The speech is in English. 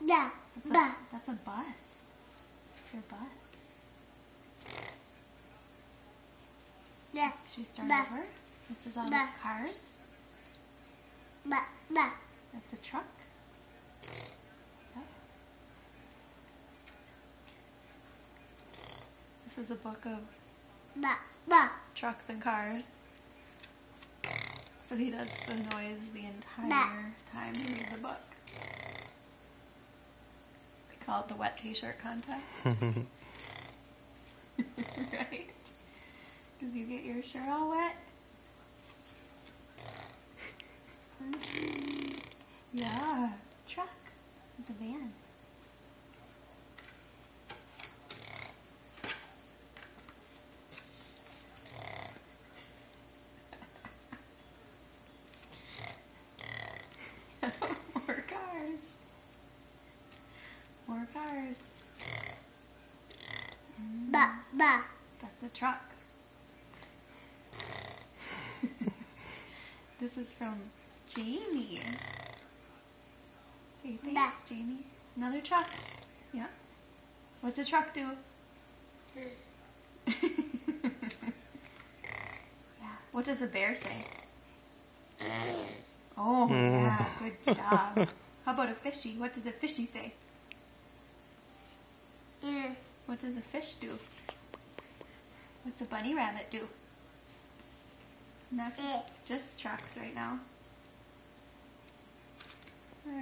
That's a bus. It's your bus. Should we start over? This is all the cars. That's a truck. Yep. This is a book of trucks and cars. So he does the noise the entire time he reads the book. We call it the wet t-shirt contest. Right? Because you get your shirt all wet. Yeah, truck. It's a van. More cars. More cars. That's a truck. This is from Jamie. Say thanks, Jamie. Another truck. Yeah. What's a truck do? Yeah. What does a bear say? Oh, yeah. Good job. How about a fishy? What does a fishy say? What does a fish do? What's a bunny rabbit do? Nothing. Just trucks right now.